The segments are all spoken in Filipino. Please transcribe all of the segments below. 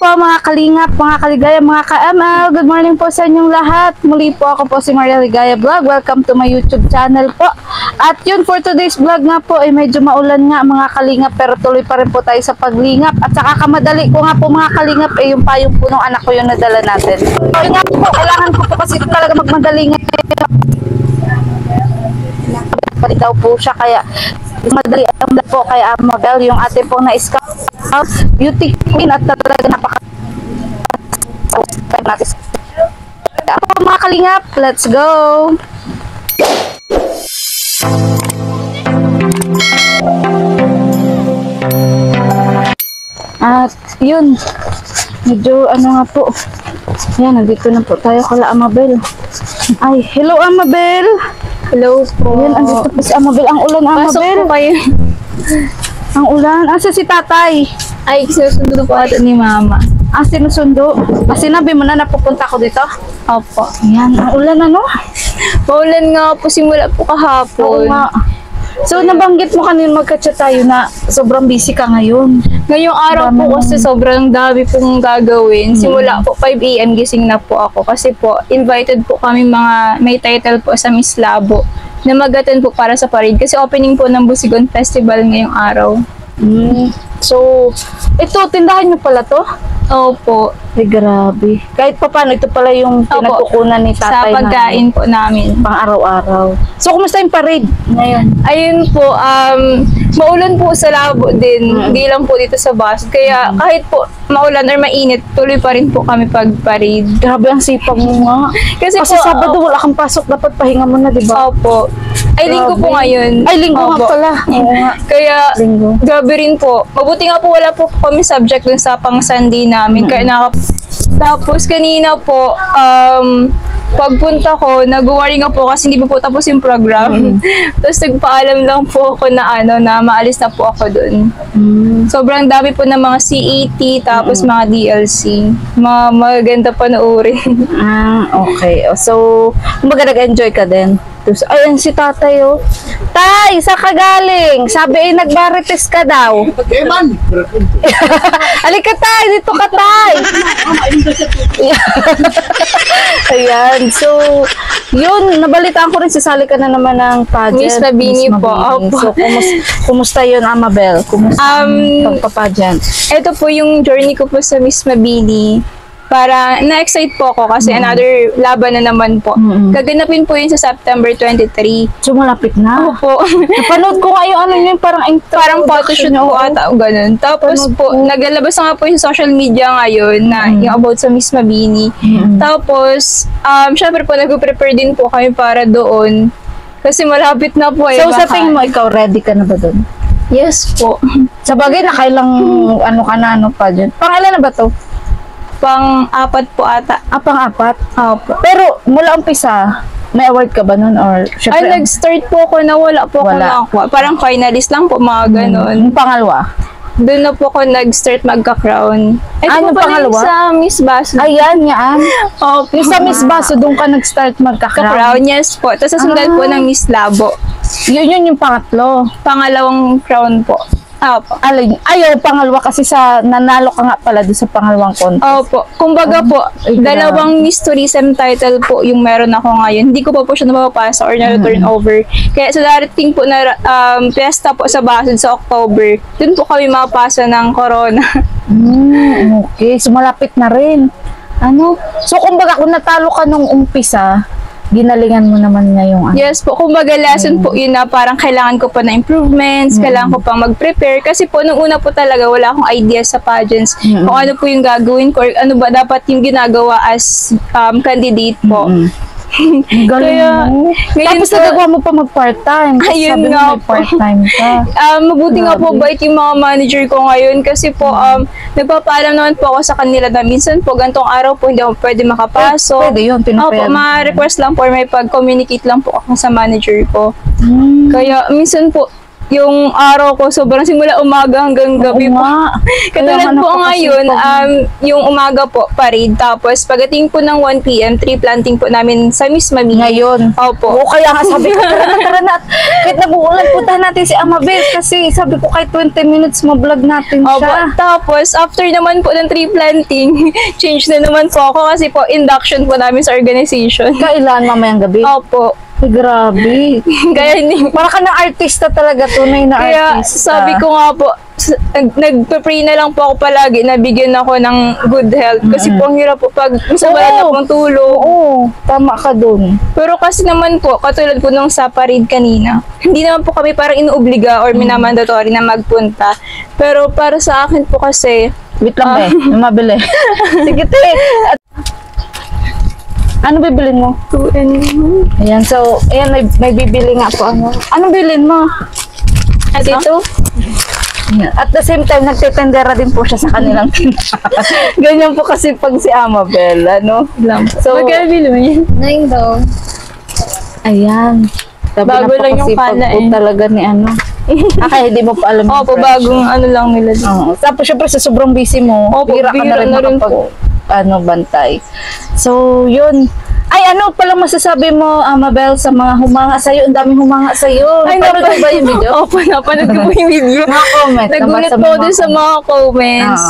po mga kalingap, mga kaligaya, mga ka-ML. Good morning po sa inyong lahat. Muli po ako po si Maria Ligaya Vlog. Welcome to my YouTube channel po. At yun, for today's vlog nga po ay medyo maulan nga mga kalingap, pero tuloy pa rin po tayo sa paglingap. At saka kamadali ko nga po mga kalingap ay yung payong po ng anak ko yung nadala natin. So yun nga po, kailangan ko po kasi talaga magmadali ngayon. Daw po siya, kaya madali ang po kay Amabel, yung ate po na scout beauty queen at talaga napaka ako mga kalingap, let's go. At yun, medyo ano nga po, yan, nandito na po tayo kala Amabel. Ay, hello Amabel. Hello po. Yan, andito po si Amabel. Ang ulan, Amabel. Pasok po kayo. Ang ulan. Asa si tatay? Ay, sinusundo po ata ni mama. Sinusundo. Sinabi mo na napupunta ko dito? Opo. Yan, ang ulan ano? Maulan nga po simula po Oo kahapon. nga. So, nabanggit mo kanina magka-chat tayo na sobrang busy ka ngayon. Ngayong araw po kasi sobrang dami pong gagawin. Simula po 5 AM gising na po ako kasi po invited po kami mga may title po sa Miss Labo na mag-attend po para sa parade kasi opening po ng Busigon Festival ngayong araw. So, ito, tindahan nyo pala to? Opo. Ay, grabe. Kahit pa paano, ito pala yung pinagkukunan ni tatay sa pagkain po namin. Pang araw-araw. So, kumusta yung parade ngayon? Ayun po, maulan po sa Labo din, hindi lang po dito sa bus. Kaya kahit po maulan or mainit, tuloy pa rin po kami pag-parade. Grabe ang sipag mo nga. Kasi po, Sabado wala kang pasok, dapat pahinga mo na, di ba? Opo. Ay, linggo po ngayon. Ay, linggo nga pala. Oo nga. Kaya, Linggo. gabi rin po. Mabuti nga po wala po kami subject dun sa pang Sunday namin. Kaya tapos kanina po, pagpunta ko, nag-worry nga po kasi hindi pa po tapos yung program. Tapos nagpaalam lang po ako na maalis na po ako dun. Sobrang dami po ng mga CET, tapos mga DLC. Maganda panoorin. Okay. So, nag-enjoy ka din. Ayun si tatay, oh. Tay, saan ka galing? Sabi ay nagbarites ka daw. Eman! Halika tay, dito ka tay. Ayan, so, yun, nabalitaan ko rin, sasali ka na naman ng pageant. Miss Mabini po. So, kumusta yun, Amabel? Kumusta pagpapageant? Ito po yung journey ko po sa Miss Mabini. Para na-excite po ako kasi another laban na naman po. Gaganapin po yun sa September 23. So, malapit na. Opo. Napanood ko nga yung Parang photoshoot po ata o ganun. Tapos po, naglalabas na nga po yung social media ngayon na yung about sa Miss Mabini. Tapos, syempre po, nag-prepare din po kami para doon. Kasi malapit na po eh. So, sa tingin mo, ikaw ready ka na ba doon? Yes po. Sa bagay, nakailang pageant. Pangalan na ba to? Pang-apat po ata. Pang-apat? Opo. Pero mula umpisa, may award ka ba nun? Or, syempre, Ay, nag-start po ako na wala po ako nakakuha. Parang finalist lang po, mga ganun. Pangalawa? Doon na po ako nag-start magka-crown. Ito po pangalawa? sa Miss Baso. Ayan, yan. Opo. Yung sa Miss Baso, doon ka nag-start magka-crown. Crown, yes po. Tapos sasundan po ng Miss Labo. Yun yung pangatlo. Pangalawang crown po. Opo. Ayaw, pangalawa kasi nanalo ka nga pala doon sa pangalawang contest. Opo. Kumbaga po, dalawang Miss Tourism title po yung meron ako ngayon. Hindi ko pa po siya napapasa or na-turn over. Kaya sa darating po na fiesta po sa Basod sa October, dun po kami mapasa ng Corona. Okay, so malapit na rin. So kumbaga kung natalo ka nung umpisa, ginalingan mo naman ngayong Yes po, kumbaga lesson po yun na parang kailangan ko pa na improvements, kailangan ko pang mag-prepare kasi po nung una po talaga wala akong idea sa pageants kung ano po yung gagawin ko or ano ba dapat yung ginagawa as candidate po. Kaya, tapos nagagawa mo pa mag-part-time. Ayun nga po. Part-time ka. Mabuti nga po bait yung mga manager ko ngayon kasi po nagpapaalam naman po ako sa kanila na minsan po gantong araw po hindi ako pwede makapasok. Pwede yun, Opo, ma-request lang po or may pag-communicate lang po ako sa manager ko. Kaya minsan po yung araw ko sobrang simula umaga hanggang gabi po. Katulad po ngayon, yung umaga po, parade. Tapos pagdating po ng 1 PM, tree planting po namin sa Miss Mabini. Ngayon? Opo. Oo, kaya nga sabi ko, tara na. kahit nag-uulan, puntahan natin si Amabel kasi sabi ko kahit 20 minutes ma-vlog natin Opo, siya. tapos after naman po ng tree planting, change na naman po ako kasi po induction po namin sa organization. Kailan mamayang gabi? Opo. Ay, grabe. Kaya hindi Para ka ng artista talaga, tunay na Kaya artista. sabi ko nga po, nagpe-pray na lang po ako palagi na bigyan ako ng good health. Kasi po ang hirap po pag minsan wala na pong tulog. Oo, tama ka dun. Pero kasi naman po, katulad po nung sa parid kanina, hindi naman po kami parang inuobliga or minamandatory na magpunta. Pero para sa akin po kasi, Wait lang may mabili. Sige, te. Ano bibilin mo? 2 and Ayan, so, ayan, may bibili nga po. Anong bilin mo? at ito, Ayan. At the same time, nagtitendera din po siya sa kanilang tindahan. Ganyan po kasi pag si Amabel, ano? lang. So, Magkano bili mo yan? 9 daw. ayan. Sabi Bago lang yung napakasipag pala po talaga ni ano. Kaya hindi mo pa alam yung Opo, price. bagong ano lang nila. Oo. Tapos syempre sa sobrang busy mo, Opo, bihira ka na rin bihira na rin makapag bantay. So, yun. Ay, ano palang masasabi mo, Amabel, sa mga humanga sa'yo? Ang daming humanga sa'yo. Ay, Napanood mo ba yung video? Opo, napanood ko po yung video. Mga comment. Nagulat nabasa po mo din sa mga comments.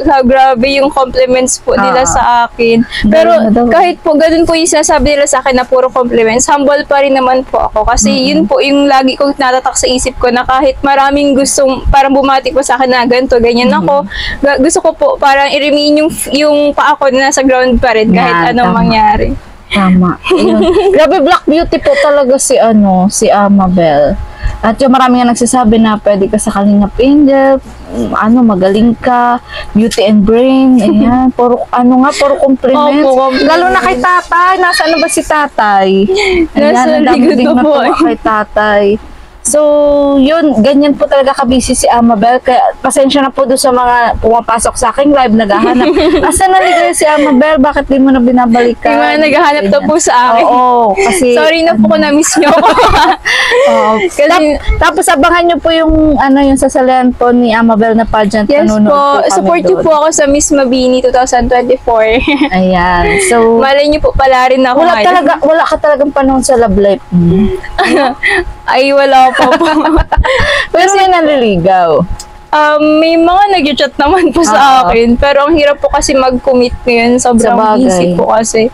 Sa grabe yung compliments po nila sa akin. Pero Daw. kahit po ganun po yung sinasabi nila sa akin na puro compliments, humble pa rin naman po ako. Kasi yun po yung lagi kong natatak sa isip ko na kahit maraming gustong parang bumati po sa akin na ganito, ganyan ako. Gusto ko po parang i-remain yung pa ako na nasa ground pa rin kahit Yan, anong tama. mangyari. Tama. Ayun. Grabe, Black Beauty po talaga si si Amabel. At yung marami nga nagsasabi na pwede ka sa Kalingap Angel, magaling ka, beauty and brain, ayan, puro compliment. Opo, compliment. Lalo na kay tatay, nasaan na ba si tatay? Nasa ang dami likod ding na po natuwa eh. kay tatay. So, yun, ganyan po talaga kabisi si Amabel. Kaya, pasensya na po doon sa mga pumapasok sa aking live, naghahanap. Asan na ligay si Amabel? Bakit di mo na binabalikan? Yung mga naghahanap daw po sa akin. Oo, kasi... Sorry na po kung na-miss niyo ako. Oo. Kasi- Tapos abangan nyo po yung yung sasalihan po ni Amabel na pageant. Yes Nanonood po, kami support niyo doon. po ako sa Miss Mabini 2024. Ayan. So, Malay niyo po pala rin ako ngayon. wala ka talagang panahon sa love life. Ay, wala pa po. Pero may naliligaw. May mga nag-chat naman po sa akin. Pero ang hirap po kasi mag-commit ngayon. Sobrang Sabagay. busy po kasi.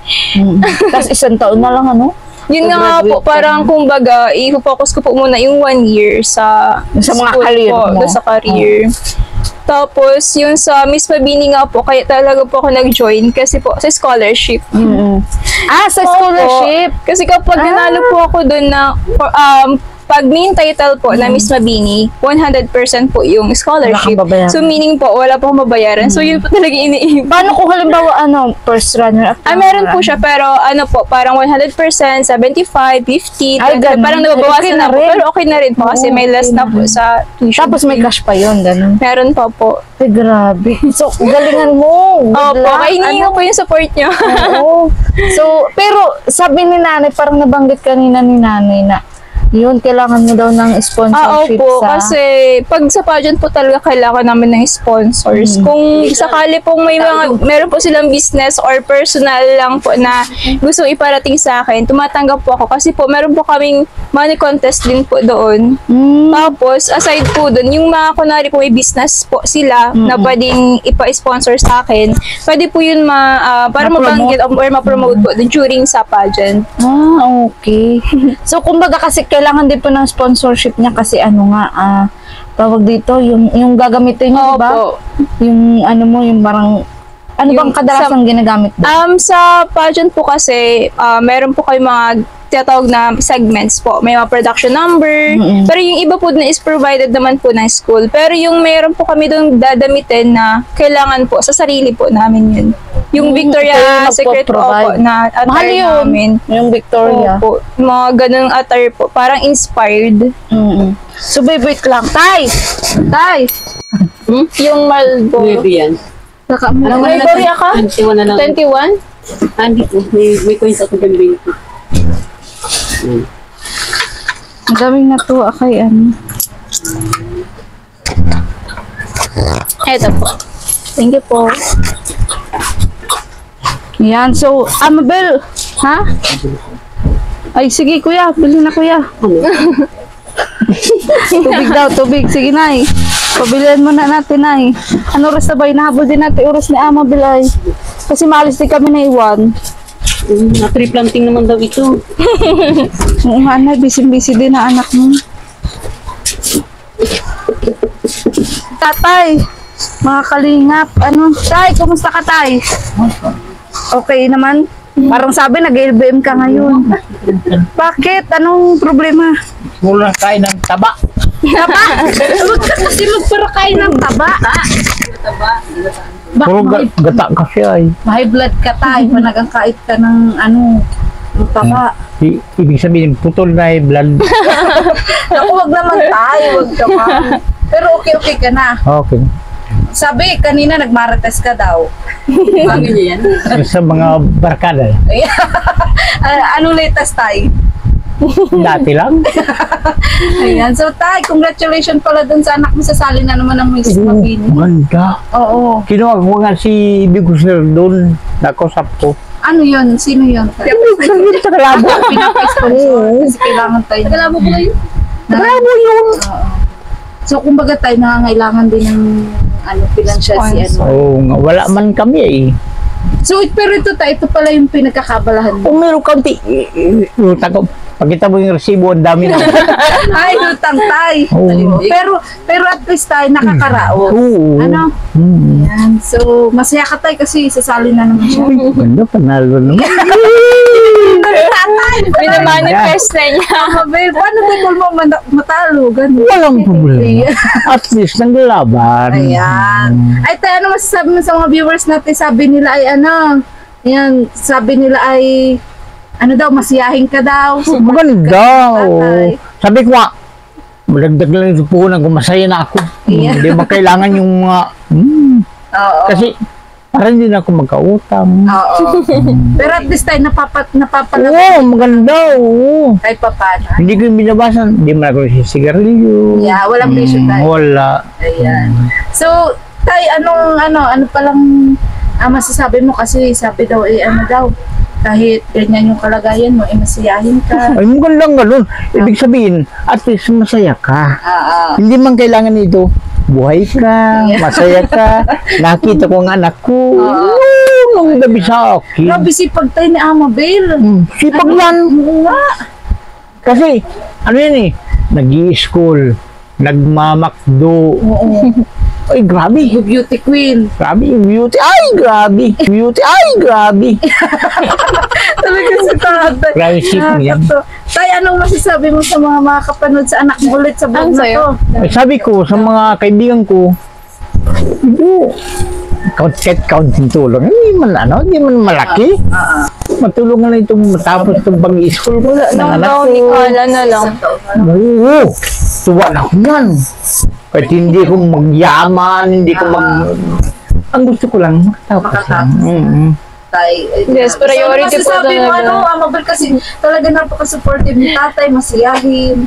Tapos isang taon na lang, ano? Yun na nga po, Graduate ka parang kumbaga, i-focus ko po muna yung 1 year sa Sa mga school career po, mo. doon sa career. Tapos, yung sa Miss Mabini nga po, kaya talaga po ako nag-join kasi po sa scholarship. Sa scholarship. Opo. Kasi kapag nanalo po ako doon na, pag main title po na Miss Mabini, 100% po yung scholarship. Wala kang babayaran. So, meaning po, wala po akong mabayaran. So, yun po talaga iniiba. Paano kung halimbawa, first runner up? Meron po siya, pero ano po, parang 100%, 75, 50, Ay, ganun. parang nababawasan Okay na na po. rin. Pero okay na rin po kasi Oo, may less okay na na po rin. sa tuition. Tapos may cash pa yun, ganun. Meron pa po. Ay, grabe. So, galingan mo. Good Opo, luck. kaya hinihingi ko po yung support niyo. Oo. So, pero sabi ni nanay, parang nabanggit kanina ni nanay na yun, kailangan mo daw ng sponsorship Opo, sa... kasi pag sa pageant po talaga kailangan namin ng sponsors. Kung sakali pong meron po silang business or personal lang po na gusto iparating sa akin, tumatanggap po ako kasi po meron po kaming money contest din po doon. Tapos, aside po doon, yung mga kunwari po may business po sila na pwedeng ipa-sponsor sa akin, pwede po yun para mabanggit or ma-promote po during sa pageant. Okay. So, kumbaga kasi kailangan din po ng sponsorship niya kasi tawag dito, yung gagamitin niyo, diba? Opo. Yung yung parang, bang kadalasang ginagamit doon? Sa pageant po kasi, meron po kayo mga tinatawag na segments po. May mga production number. Pero yung iba po na is provided naman po ng school. Pero yung meron po kami doon dadamitin na kailangan po sa sarili po namin yun. Yung Victoria Kayo Secret po magpo-provide. na Mahal attire yun. namin. Yung Victoria. Opo. Mga ganung attire po. Parang inspired. So, wait lang. Tay! Yung Marlboro. Maybe yan. May Victoria ka? 21 na lang. 21? Andi po. May coins ako gagawin ko. Ang daming natuwa kay Eto po. Thank you po. Yan. So, Amabel, ha? Ay, sige kuya. Bili na kuya. Tubig daw, tubig. Sige, Nay. Pabilihan mo na natin, Nay. Ano oras na ba? Inahabol din natin oras ni Ama Bilay. Kasi maalis din kami na iwan. Na-tree planting naman daw ito. Oo nga, Nay. Busy-busy din na anak mo. Tatay, mga kalingap. Ano? Tay, kumusta ka, Tay? Okay naman? Parang sabi, nag-LBM ka ngayon. Bakit? Anong problema? Mula kain ng taba. Taba? Huwag ka kasi magparakain ng taba. Puro gata kasi ay. High blood ka, Tay. Pag nagkakait ka ng ng taba. Ibig sabihin, putol na yung blood. Ako, wag naman, Tay. Wag ka pa. Pero okay ka na. Okay. Sabi, kanina nagmarites ka daw. Bago niya yan. Sa mga barkada. Anong latest, Tay? Dati lang. Ayan. So, Tay, congratulations pala dun sa anak mo. Sasali na naman ng Miss Mabini. Maganda. Oo. Kinuha ko nga si Bigo Sir doon. Nakusap ko. Ano yun? Sino yun? Sabi sa kalabo. Pinaka-sponsor. Kasi kailangan tayo. Kalabo ko yun? Kalabo yun. Oo. So, kumbaga tayo nangangailangan din ng financial si ano. Oo nga, wala man kami eh. So, pero ito pala yung pinagkakabalahan mo. Kung meron kaunti, utang ko. Pagkita mo yung resibo, ang dami na. Ay, utang tay. Oo. Pero at least tayo nakakaraos. Oo. Ano? Yan. So, masaya ka tayo kasi sasali na naman siya. Ganda, panalo naman. Tatay! Pinamanifest na niya. Mabel, paano tayo mo matalo? Ganun. Walang problema. At least, naglalaban. Ayan. Ay, tayo, ano masasabi mo sa mga viewers natin? Sabi nila ay yan, sabi nila ay, masiyahin ka daw. Maganda. Tatay. Sabi ko nga, malagdag lang ito po na masaya na ako. Yeah. Hindi ba kailangan yung mga, Oo. kasi parang hindi na ako magkautang. Oo. Pero at this time, napapalabas Oo, maganda. Oo. kahit pa paano. Hindi ko yung binabasan. Hindi man ako sisigarilyo. Yeah, walang presyo tayo. Wala. Ayan. So, tay, ano palang masasabi mo kasi sabi daw, kahit ganyan yung kalagayan mo, masiyahin ka. Ay, magandang ganun. Ibig sabihin, at least masaya ka. Hindi man kailangan ito. Buhay ka, masaya ka, nakita ko ang anak ko. Nung gabi sa akin. Grabe sipag tayo ni Amabel. Sipag yan. Oo nga. Kasi, ano yan eh, nag-i-school, nagmamakdo. Oo. Ay, grabe. Beauty queen. Grabe yung beauty. Ay, grabe. Beauty. Ay, grabe. Talaga si tatay. Grabe sipag yan. Tay, anong masasabi mo sa mga makakapanood sa anak mo ulit sa vlog na to? Ay, sabi ko sa mga kaibigan ko, kahit counting tulong, hindi man malaki. Matulungan na itong matapos itong pag-i-school ko. Nung daw ni Kala na lang. Oo, tuwa na ako yan. Kahit hindi ko magyaman, hindi ko ang gusto ko lang, makatapos lang. Tay. Yes, priority po masasabi mo, talaga. Amabel, kasi talaga napaka-supportive ni tatay, masiyahin.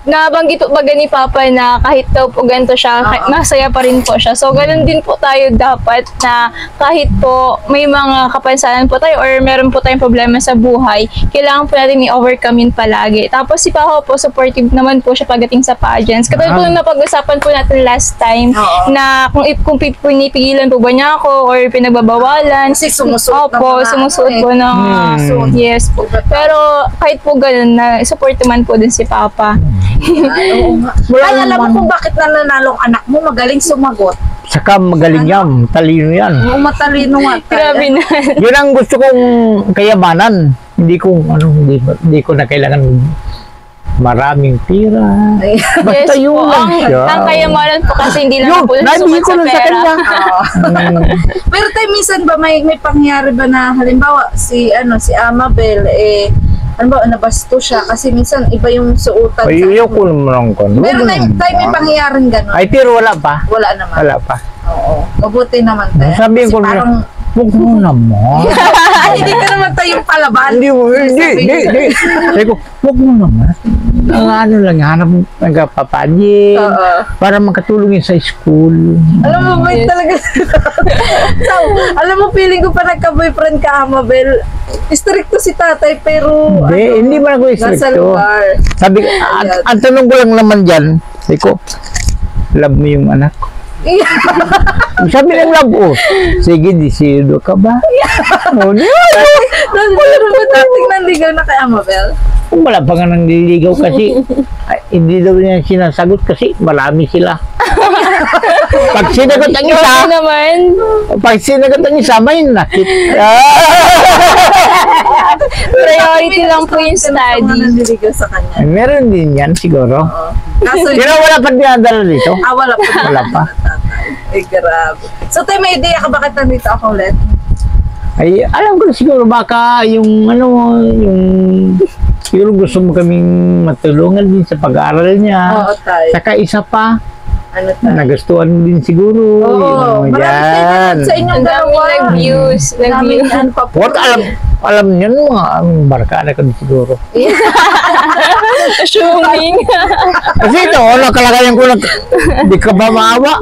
Nabanggit po ba ni Papa na kahit daw po ganito siya, masaya pa rin po siya. So, ganun din po tayo dapat na kahit po may mga kapansanan po tayo or meron po tayong problema sa buhay, kailangan po natin i-overcome yun palagi. Tapos si Papa po, supportive naman po siya pagdating sa pageants. Katulad po nung napag-usapan po natin last time na kung pinipigilan po ba niya ako or pinagbabawalan. Kasi sumusuot Opo, sumusuot po ng suit. Yes po. Pero kahit po ganun, support naman po din si Papa. Ay, alam mo kung bakit nananalo ang anak mo, magaling sumagot. Saka magaling yan, talino yan. Oo, matalino nga. Tay. Grabe na. Yun ang gusto kong kayamanan. Hindi ko na kailangan maraming pira. Basta Yes yun po. lang siya. Ang kayamanan po kasi hindi lang po nabigay sumat ko sa lang sa pera. kanya. Pero tayo minsan ba may pangyayari ba na halimbawa si Amabel nabasto siya kasi minsan iba yung suotan. Ay, ko naman ko. Pero tayo may pangyayaring gano'n. Ay, pero wala pa. Wala naman. Wala pa. Oo. Mabuti naman tayo. Sabihin Kasi ko parang huwag mo naman. hindi ka naman tayong palaban. Hindi. Sabi ko, huwag mo naman. ang ano lang, hanap nagpapadye. Para makatulong yun sa school. Alam mo, wait talaga. So, alam mo, feeling ko pa nagka-boyfriend ka, Amabel. Stricto si tatay, pero Hindi man ako nasa istrikto. lugar. Sabi, ang tanong ko lang naman dyan, sabi ko, love mo yung anak ko. Sabi ng love, sige, disido ka ba? Pero ba dating nanligaw na kay Amabel? Wala pa nga nang liligaw kasi hindi daw niya sinasagot kasi marami sila. Pag sinagot ang isa, Ikaw naman. may nakit. Priority lang po yung Mga study. nanliligaw sa kanya. Meron din yan siguro. Kaso, Pero wala pa dinadala dito. wala pa. Wala pa. Ay, grabe. So, tayo may idea ka bakit nandito ako ulit? Ay, alam ko siguro baka yung siguro gusto mo kaming matulungan din sa pag-aaral niya. Oo, tayo. Saka isa pa, Ano tayo? nagustuhan din siguro. Oo, yung marami yan. kayo sa inyong Ang daming dalawa. nag-views. Daming Nag-views. ano pa po. What alam niyo mga barkada ko siguro. Assuming. Kasi ito, kalagayan ko di ka ba maawa?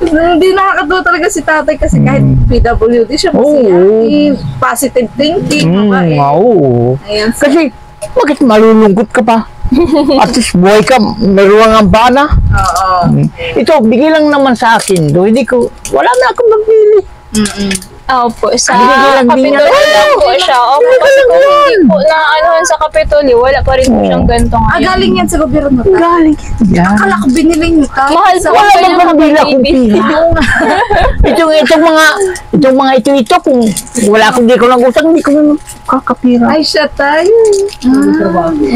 Hindi nakakatuwa talaga si tatay kasi kahit PWD siya Oo. masaya. Positive thinking. Mabait. Oo. Ayan. So, Kasi, bakit malulungkot ka pa? At least buhay ka, meron ang bana. oo. Ito, bigay lang naman sa akin. Wala na akong mapili. Opo, sa Binigay lang din Kapitolyo niya. lang po siya. Opo, kasi kung hindi po na anuhan sa Kapitolyo, wala pa rin po siyang ganito ngayon. Galing yan sa gobyerno tayo. Galing yan. Akala ko binili niyo tayo. Mahal Sa po Wala kayo bang pamabila ng kong baby. pila? Itong mga ito, kung wala akong di ko lang utang, hindi ko na kakapira. Ay, siya tayo.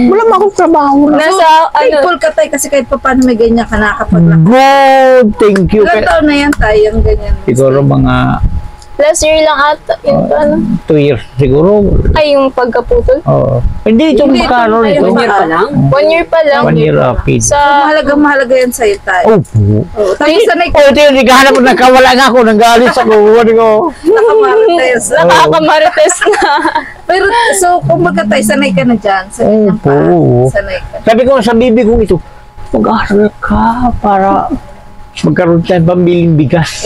Wala mo akong trabaho na. Nasa, Thankful ka tayo kasi kahit pa paano may ganyan ka nakakapaglaki. Good, thank you. Ilang taon na yan tayo, yung ganyan. Siguro mga last year lang ata, yung ano, 2 years siguro. ay yung pagkaputol. Oo. Hindi itong Hindi, makaroon ito ito. tayo. Pa lang? 1 year pa lang. 1 year rapid. Sa, Mahalaga yan sa'yo tayo. Opo. Oh, tayo sanay ka Oh, ito yung naghahanap ko, nagkawala nga ako, nanggalis ako. Ano ko? nakamarites. nakakamarites na. Pero, so, kumbaga tayo, sanay ka na dyan. Sa ganyang Opo. paraan. Sanay ka. Sabi ko sa bibi kong ito, mag-aaral ka para magkaroon tayo pambiling bigas.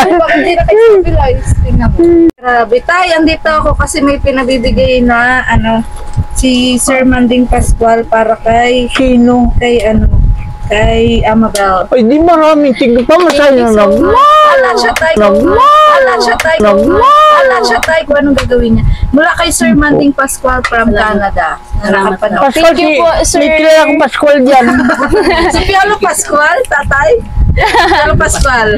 Bakit hindi na kayo stabilize? Tingnan mo. Grabe. Tay, andito ako kasi may pinabibigay na, si Sir Manding Pascual para kay, Sino? kay Amabel. Ay, di maraming tingin pa, masaya na lang. Wala siya tayo. Wala siya tayo. Wala siya tayo kung anong gagawin niya. Mula kay Sir Manding Pascual from Canada. Na nakapanood. Pascual, Thank you po, sir. may kilala akong Pascual dyan. Si Piolo Pascual, tatay. Piolo Pascual.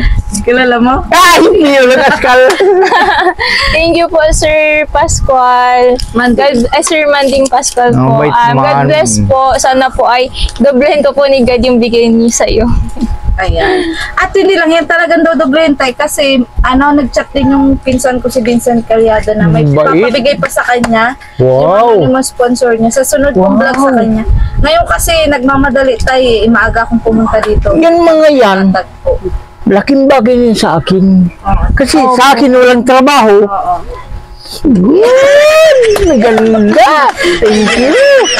Kilala mo? Ay, hindi yun, Pascual. Thank you po, Sir Pascual. Sir Manding Pascual Oh, po. wait God naman. bless po. Sana po ay doblehin ko po ni God yung bigay niya sa iyo. Ayan. At hindi lang yan talagang dodoblehin tayo kasi nag-chat din yung pinsan ko si Vincent Calyada na may Bait. papabigay pa sa kanya. Wow. Yung sponsor niya sa sunod kong vlog sa kanya. Ngayon kasi nagmamadali tayo maaga akong pumunta dito. Yan mga yan, Tagpo. laking bagay din sa akin. Kasi sa akin walang trabaho. Oo. Good! Maganda! Thank you!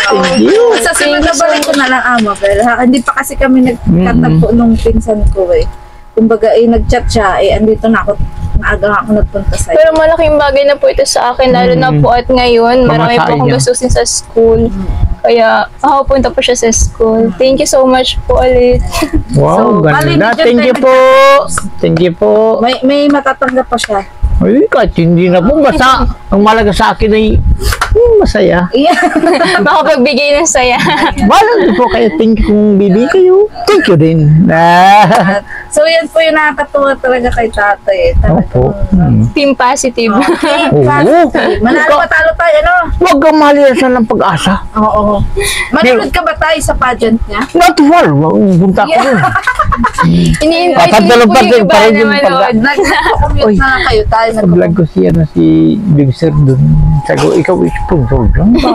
Thank you! Sa sunod na balik ko na lang Amabel. Hindi pa kasi kami nagkatagpo nung pinsan ko eh. Kumbaga nag-chat siya andito na ako. Maaga nga ako nagpunta sa'yo. Pero malaking bagay na po ito sa akin, lalo na po at ngayon, marami po Pamasahe akong niya. gastusin sa school. Kaya, punta po siya sa school. Thank you so much po ulit. Wow, So, bali, ganda. medyo Thank you tayo po! Thank you po! May matatanggap pa siya. Ay, kahit hindi na po, basta ang malaga sa akin ay masaya. Yeah. Makapagbigay ng saya. Balang po kayo, thank you kung bibig kayo. Thank you din. So yan po yung nakakatuwa talaga kay tatay. Opo. Team positive. Okay, Oo. positive. Manalo matalo tayo, Huwag kang mahalisan ng pag-asa. Oo. Manonood ka ba tayo sa pageant niya? Not far, punta ko Yeah. rin. Ini-invite Papadalo niyo po pa yung din, iba parang na yung manood. Nag-commute Uy. na kayo tayo. Sa vlog ko si Big Sir dun. Sabi ko, ikaw sponsor lang ba?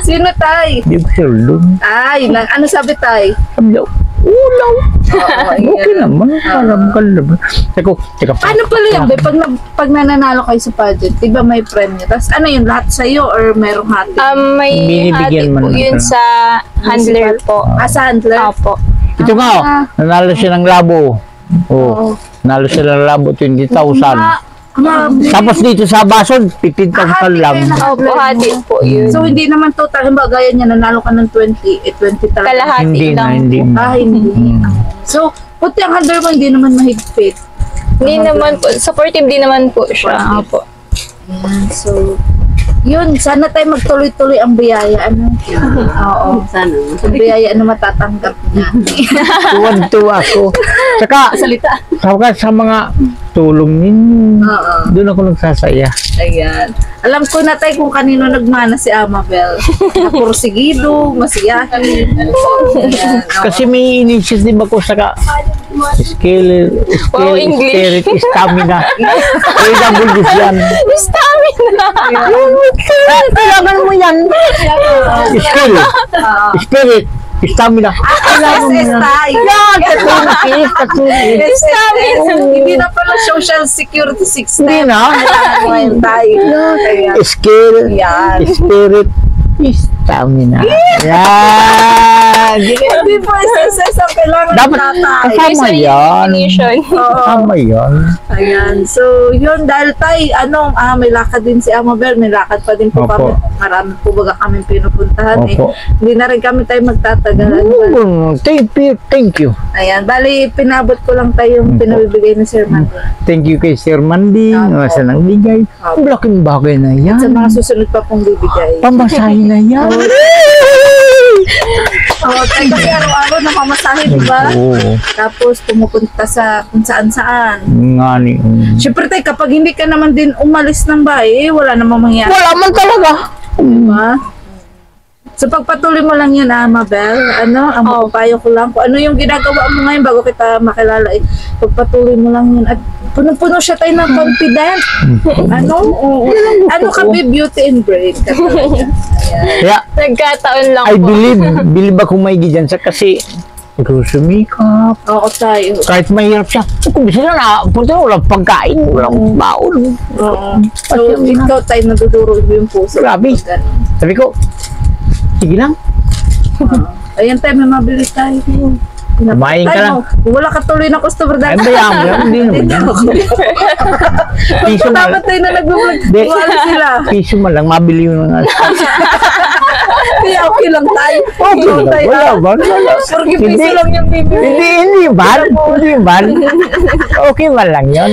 Sino tayo? Big Sir dun. Ay, ano sabi tayo? Sabi niya, Ulaw. Okay naman. Parang kalab. Teka, Ano pala yan, be? Pag nananalo kayo sa pageant, di ba may premyo? Tapos ano yun, lahat sa'yo or merong hati? May Binibigyan hati mo po ng yun pera. sa handler po. Sa handler? Opo. ito nga, nanalo siya ng labo. Oh, nanalo siya ng labo, 20,000. Tapos dito sa Bason, 15,000 lang. Opo, hati po yun. So, hindi naman total. Halimbawa, gaya niya, nanalo ka ng 20, 20 talaga. Kalahati Hindi na, lang. hindi. Hindi. So, puti ang handler mo, hindi naman mahigpit. Hindi naman po. Supportive din naman po siya. Opo. Ayan, so, yun, sana tayo magtuloy-tuloy ang biyaya. Ano? Oo. Sana. Ang biyaya na matatanggap niya. Tuwan-tuwa ako. Saka, Salita. sa mga tulong ninyo, Oo. doon ako nagsasaya. Ayan. Alam ko na tayo kung kanino nagmana si Amabel. Napursigido, masiyahin. Ayan. Kasi may initiative ako sa skill, Wow, English. spirit, stamina. AWS yan. Stamina! Kailangan mo yan. Skill, spirit, stamina. SSS tayo. Katulis. Hindi na pala social security 6 Hindi na. Kailangan tayo. Ayan. Skill, Yan. spirit, stamina. Yan. Hindi po SSS ang kailangan Dapat tatay. kasama yan. Definition. Kasama yan. Ayan. So, yun, dahil tayo, may lakad din si Amabel, may lakad pa din po Opo. kami. Marami po baga kami pinupuntahan. Opo. Hindi na rin kami tayo magtatagal. Ano ba? Thank you. Ayan, bali, pinabot ko lang tayo yung Opo. pinabibigay ni Sir Mandy. Thank you kay Sir Mandy. Opo. Sa nang bigay. Opo. Ang laking bagay na yan. Sa mga susunod pa pong bibigay. Pamasahin na yan. Oo, tayo kasi araw-araw namamasahe, di ba? Oo. Tapos pumupunta sa kung saan-saan. Nga ni. Siyempre tayo, kapag hindi ka naman din umalis ng bahay, wala namang mangyari. Wala man talaga. Diba? So pagpatuloy mo lang yun, Mabel, ang papayo ko lang, kung ano yung ginagawa mo ngayon bago kita makilala, pagpatuloy mo lang yun. At puno-puno siya tayo ng confident. Oo. Ano ka, beauty and brain. Ka talaga. Ayan. Kaya, Nagkataon lang I po. believe ako may dyan sa kasi ikaw sumikap. Oo tayo. Kahit mahirap siya, kung bisa na, punta walang pagkain, walang baon. Oo. So, ikaw tayo nadudurog yung puso. Grabe. Ganun. Sabi ko, sige lang. Ayan tayo, may mabili tayo. Kumain ka lang. Kung wala ka tuloy na customer Ay, dahil. bayaan mo yan. Hindi naman yan. Piso man Dapat tayo na nag-vlog. Di. Wala sila. Piso man lang, mabili yun ng Kaya okay lang tayo. Okay lang. Wala ba? Wala. Porque piso lang yung bibili. Hindi bad. Hindi bad. Okay man lang yun.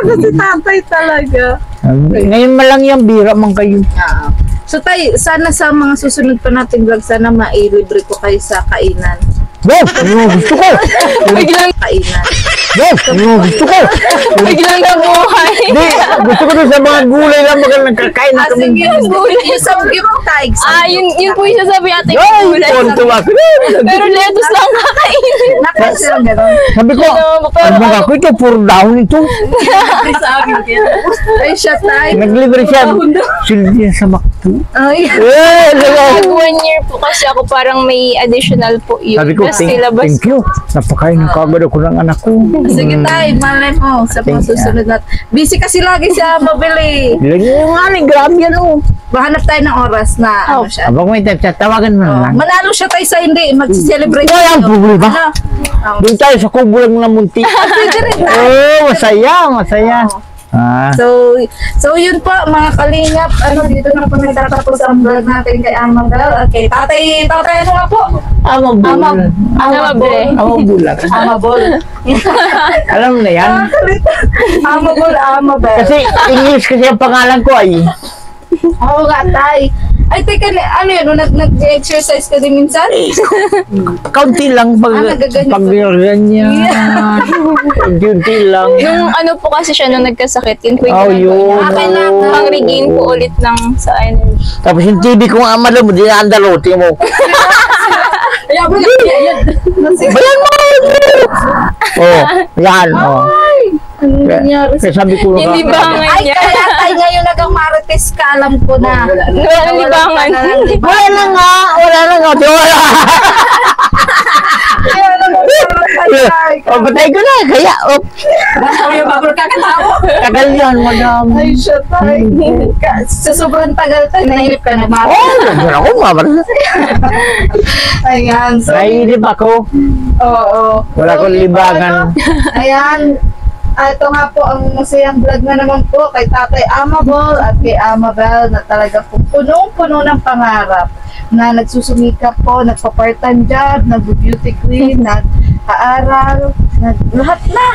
Kasi tatay talaga. Ngayon man lang yung bira man kayo. So tay, sana sa mga susunod pa nating vlog, sana mailibre ko kayo sa kainan. Wow! Yung gusto ko! Biglang, Kainan. Wow! Yung gusto ko! biglang nabuhay. Hindi! Gusto ko doon sa mga gulay lang baka nagkakain na kami. Sige, yung samgyup tayo. Yun po yung sasabi ate ko. Ay! Gulay. Kontuwa ko! Pero lettuce lang kakainin. Nakasi lang gano'n. Sabi ko, Pero ano ba ako ito? Puro dahon ito. Sa amin kaya. Ay, siya tayo. Naglibre siya. Sildi yan sa makto. Ay, Eh! Pag 1 year po kasi ako parang may additional po yun. Sabi ko, Tapos nilabas thank you. Napakain ng kagad ako ng anak ko. sige tayo, malay mo sa mga susunod natin. Busy kasi lagi siya mabili. Lagi yung nga grabe yan oh. Mahanap tayo ng oras na ano siya. Abang may type siya, tawagan mo na lang. Manalo siya tayo sa hindi, mag-celebrate. Wala ang problema. Ano? Doon tayo sa kubulang na munti. Pwede rin na. Oh, masaya. Ah. So yun po mga kalingap, dito na po nagtatapos ang vlog natin kay Amabel. Okay, tatay ano nga po? Amabul. Amabol. Alam mo na yan. Amabel. Kasi English kasi ang pangalan ko ay. Oo nga, tay. Ay, teka, ano yun, nag-exercise ka din minsan? Kaunti lang pag nagaganyan ganyan. Kaunti lang. Yung ano po kasi siya nung nagkasakit, yun po Oh, yung yun. pang regain po ulit ng sa energy. Tapos yung TV ko nga alam mo, dinandalo, tingin mo. Bayan mo! Oh, yan, oh. Ano nangyari? Kaya sabi ko Yung libangan Ay, niya. kaya tay ngayon nagang marites ka, alam ko na. Walang libangan. Wala na nga. Wala. O, patay ko na. Kaya, oh, Kuya, bago kakatawa. tagal yan, madam. Ay, siya tayo. Sa sobrang tagal tayo, nahilip ka na ba? Oh, nandun ako, mabar. Ayan. So, Nailip ako. oo. Wala So, akong yun po, libangan. ano, ayan. Ito nga po ang masayang vlog na naman po kay Tatay Amabel at kay Amabel na talaga po punong-puno ng pangarap na nagsusumikap po, nagpa-part-time job, nag-beauty queen, nag-aaral, lahat na.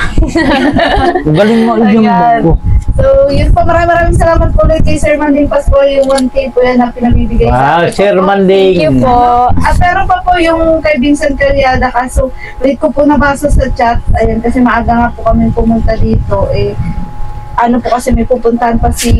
Galing mo yung Ayan. ko. So, yun po, maraming salamat po ulit kay Sir Manding Pasco, yung 1K po yan ang pinabibigay Wow, atin. Sir Manding. Thank you po. At meron pa po yung kay Vincent Cariada, kaso late ko po nabasa sa chat, ayan, kasi maaga nga po kami pumunta dito, ano po kasi may pupuntahan pa si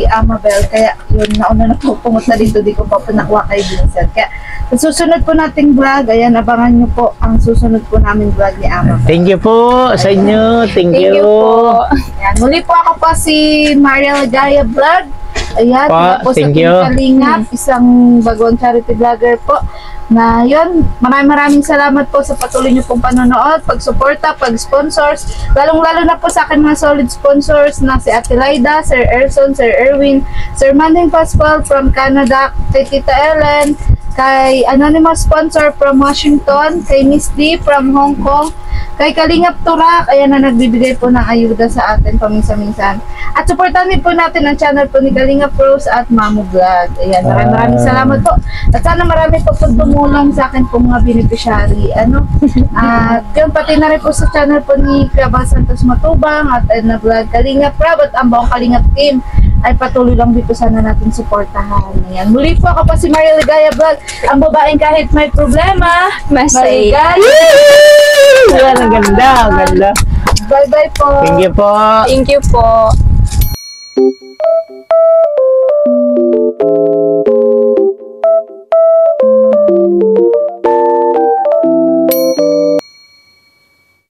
Amabel, kaya yun, nauna na po pumunta dito, di ko pa po nakuha kay Vincent. Kaya sa susunod po nating vlog, ayan, abangan nyo po ang susunod po namin vlog ni Amabel. Thank you po sa inyo. Thank you. po. Ayan, muli po ako po si Maria Ligaya Vlog. Ayan, Pa, po sa thank Team you. Kalingap, isang bagong charity vlogger po. Na yun, maraming salamat po sa patuloy niyo pong panonood, pagsuporta, pag-sponsors, lalong-lalo na po sa akin mga solid sponsors na si Ate Laida, Sir Erson, Sir Erwin, Sir Manding Pascual from Canada, kay Tita Ellen, kay anonymous sponsor from Washington, kay Miss D from Hong Kong, kay Kalingap Turak, ayan na nagbibigay po ng ayuda sa atin paminsan-minsan. At supportan din po natin ang channel po ni Kalingap Rose at Mamu Vlog. Ayan, maraming salamat po. At sana marami po po tumulong sa akin po mga beneficiary. Ano? At yun, pati na rin po sa channel po ni Kuya Santos Matubang at Edna Vlog Kalingap Rob at ang buong Kalingap team ay patuloy lang dito sana natin suportahan. Ayan. Muli po ako pa si Maria Ligaya Vlog, ang babaeng kahit may problema, Masaya. maligaya. Yan, ang ganda, ang ganda. Bye-bye po. Thank you po. Thank you po.